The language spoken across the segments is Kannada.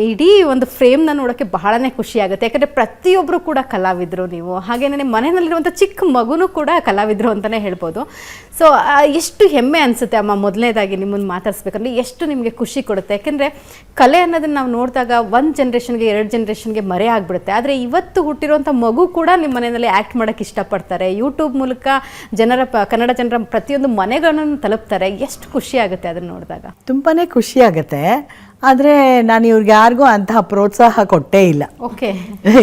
ಇಡೀ ಒಂದು ಫ್ರೇಮ್ನ ನೋಡೋಕ್ಕೆ ಬಹಳನೇ ಖುಷಿ ಆಗುತ್ತೆ. ಯಾಕಂದರೆ ಪ್ರತಿಯೊಬ್ಬರು ಕೂಡ ಕಲಾವಿದರು ನೀವು. ಹಾಗೇನೇ ಮನೆಯಲ್ಲಿರುವಂಥ ಚಿಕ್ಕ ಮಗುನೂ ಕೂಡ ಕಲಾವಿದರು ಅಂತಲೇ ಹೇಳ್ಬೋದು. ಸೊ ಎಷ್ಟು ಹೆಮ್ಮೆ ಅನಿಸುತ್ತೆ ಅಮ್ಮ, ಮೊದಲನೇದಾಗಿ ನಿಮ್ಮನ್ನು ಮಾತಾಡಿಸ್ಬೇಕಂದ್ರೆ ಎಷ್ಟು ನಿಮಗೆ ಖುಷಿ ಕೊಡುತ್ತೆ. ಯಾಕೆಂದರೆ ಕಲೆ ಅನ್ನೋದನ್ನು ನಾವು ನೋಡಿದಾಗ ಒಂದು ಜನ್ರೇಷನ್ಗೆ 2 ಜನ್ರೇಷನ್ಗೆ ಮರೆ ಆಗಿಬಿಡುತ್ತೆ. ಆದರೆ ಇವತ್ತು ಹುಟ್ಟಿರುವಂಥ ಮಗು ಕೂಡ ನಿಮ್ಮ ಮನೆಯಲ್ಲಿ ಆ್ಯಕ್ಟ್ ಮಾಡೋಕ್ಕೆ ಇಷ್ಟಪಡ್ತಾರೆ. ಯೂಟ್ಯೂಬ್ ಮೂಲಕ ಕನ್ನಡ ಜನರ ಪ್ರತಿಯೊಂದು ಮನೆಗಳನ್ನು ತಲುಪ್ತಾರೆ. ಎಷ್ಟು ಖುಷಿ ಆಗುತ್ತೆ ಅದನ್ನು ನೋಡಿದಾಗ. ತುಂಬಾ ಖುಷಿ ಆಗುತ್ತೆ. ಆದರೆ ನಾನು ಇವ್ರಿಗೆ ಯಾರಿಗೂ ಅಂತಹ ಪ್ರೋತ್ಸಾಹ ಕೊಟ್ಟೇ ಇಲ್ಲ. ಓಕೆ.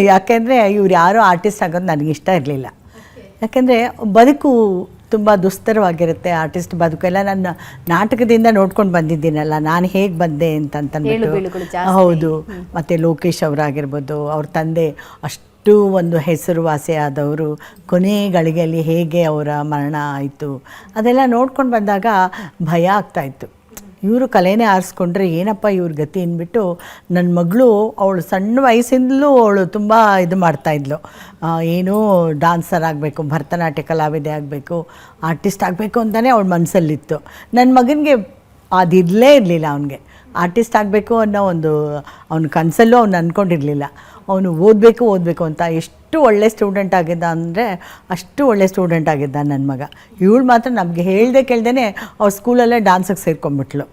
ಯಾಕೆಂದರೆ ಇವ್ರು ಯಾರೂ ಆರ್ಟಿಸ್ಟ್ ಆಗೋದು ನನಗೆ ಇಷ್ಟ ಇರಲಿಲ್ಲ. ಯಾಕೆಂದರೆ ಬದುಕು ತುಂಬ ದುಸ್ತರವಾಗಿರುತ್ತೆ. ಆರ್ಟಿಸ್ಟ್ ಬದುಕು ಎಲ್ಲ ನನ್ನ ನಾಟಕದಿಂದ ನೋಡ್ಕೊಂಡು ಬಂದಿದ್ದೀನಲ್ಲ, ನಾನು ಹೇಗೆ ಬಂದೆ ಅಂತಂದ್ಬಿಟ್ಟು. ಹೌದು. ಮತ್ತು ಲೋಕೇಶ್ ಅವರಾಗಿರ್ಬೋದು, ಅವ್ರ ತಂದೆ ಅಷ್ಟು ಒಂದು ಹೆಸರುವಾಸಿಯಾದವರು, ಕೊನೆ ಗಳಿಗೆಯಲ್ಲಿ ಹೇಗೆ ಅವರ ಮರಣ ಆಯಿತು ಅದೆಲ್ಲ ನೋಡ್ಕೊಂಡು ಬಂದಾಗ ಭಯ ಆಗ್ತಾಯಿತ್ತು. ಇವರು ಕಲೆನೇ ಆರಿಸ್ಕೊಂಡ್ರೆ ಏನಪ್ಪ ಇವ್ರ ಗತಿ ಅಂದ್ಬಿಟ್ಟು ನನ್ನ ಮಗಳು ಅವಳು ಸಣ್ಣ ವಯಸ್ಸಿಂದಲೂ ಅವಳು ತುಂಬ ಇದು ಮಾಡ್ತಾಯಿದ್ಲು. ಏನೂ ಡಾನ್ಸರ್ ಆಗಬೇಕು, ಭರತನಾಟ್ಯ ಕಲಾವಿದೆ ಆಗಬೇಕು, ಆರ್ಟಿಸ್ಟ್ ಆಗಬೇಕು ಅಂತಲೇ ಅವಳ ಮನಸ್ಸಲ್ಲಿತ್ತು. ನನ್ನ ಮಗನಿಗೆ ಅದಿರಲೇ ಇರಲಿಲ್ಲ. ಅವನಿಗೆ ಆರ್ಟಿಸ್ಟ್ ಆಗಬೇಕು ಅನ್ನೋ ಒಂದು ಅವನ ಕನಸಲ್ಲೂ ಅವ್ನು ಅಂದ್ಕೊಂಡಿರಲಿಲ್ಲ. ಅವನು ಓದಬೇಕು ಅಂತ ಎಷ್ಟು ಒಳ್ಳೆ ಸ್ಟೂಡೆಂಟ್ ಆಗಿದ್ದ ಅಂದರೆ ಅಷ್ಟು ಒಳ್ಳೆ ಸ್ಟೂಡೆಂಟ್ ಆಗಿದ್ದ ನನ್ನ ಮಗ. ಇವಳು ಮಾತ್ರ ನಮಗೆ ಹೇಳ್ದೆ ಕೇಳ್ದೇ ಅವ್ರ ಸ್ಕೂಲಲ್ಲೇ ಡಾನ್ಸಿಗೆ ಸೇರ್ಕೊಂಡ್ಬಿಟ್ಲು.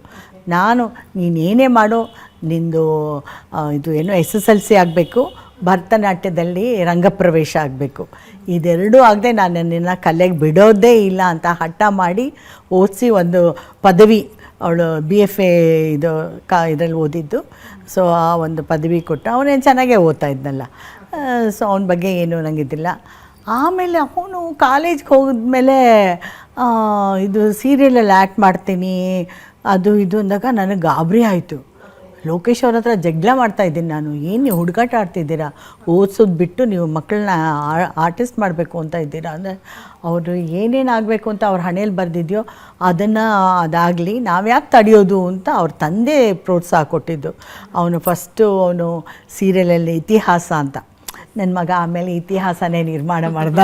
ನಾನು ನೀನೇನೇ ಮಾಡು, ನಿಂದು ಇದು ಏನು SSLC ಆಗಬೇಕು, ಭರತನಾಟ್ಯದಲ್ಲಿ ರಂಗಪ್ರವೇಶ ಆಗಬೇಕು, ಇದೆರಡೂ ಆಗದೆ ನಾನು ನಿನ್ನ ಕಲೆಗೆ ಬಿಡೋದೇ ಇಲ್ಲ ಅಂತ ಹಠ ಮಾಡಿ ಓದಿಸಿ ಒಂದು ಪದವಿ, ಅವಳು BFA ಇದರಲ್ಲಿ ಓದಿದ್ದು. ಸೊ ಆ ಒಂದು ಪದವಿ ಕೊಟ್ಟು ಅವನೇನು ಚೆನ್ನಾಗೇ ಓದ್ತಾ ಇದ್ನಲ್ಲ. ಸೊ ಅವನ ಬಗ್ಗೆ ಏನೂ ನನಗಿದ್ದಿಲ್ಲ. ಆಮೇಲೆ ಅವನು ಕಾಲೇಜ್ಗೆ ಹೋಗಿದ್ಮೇಲೆ ಇದು ಸೀರಿಯಲಲ್ಲಿ ಆ್ಯಕ್ಟ್ ಮಾಡ್ತೀನಿ ಅದು ಇದು ಅಂದಾಗ ನನಗೆ ಗಾಬರಿ ಆಯಿತು. ಲೋಕೇಶ್ ಅವ್ರ ಹತ್ರ ಜಗಳ ಮಾಡ್ತಾಯಿದ್ದೀನಿ ನಾನು. ಏನು ನೀವು ಹುಡುಗಾಟ ಆಡ್ತಿದ್ದೀರಾ, ಓದಿಸೋದು ಬಿಟ್ಟು ನೀವು ಮಕ್ಕಳನ್ನ ಆರ್ಟಿಸ್ಟ್ ಮಾಡಬೇಕು ಅಂತ ಇದ್ದೀರಾ ಅಂದರೆ, ಅವರು ಏನೇನಾಗಬೇಕು ಅಂತ ಅವ್ರ ಹಣೆಯಲ್ಲಿ ಬರೆದಿದೆಯೋ ಅದನ್ನು ಅದಾಗಲಿ, ನಾವ್ಯಾಕೆ ತಡೆಯೋದು ಅಂತ ಅವ್ರ ತಂದೆ ಪ್ರೋತ್ಸಾಹ ಕೊಟ್ಟಿದ್ದು. ಅವನು ಸೀರಿಯಲಲ್ಲಿ ಇತಿಹಾಸ ಅಂತ, ನನ್ನ ಮಗ ಆಮೇಲೆ ಇತಿಹಾಸನೇ ನಿರ್ಮಾಣ ಮಾಡ್ದ.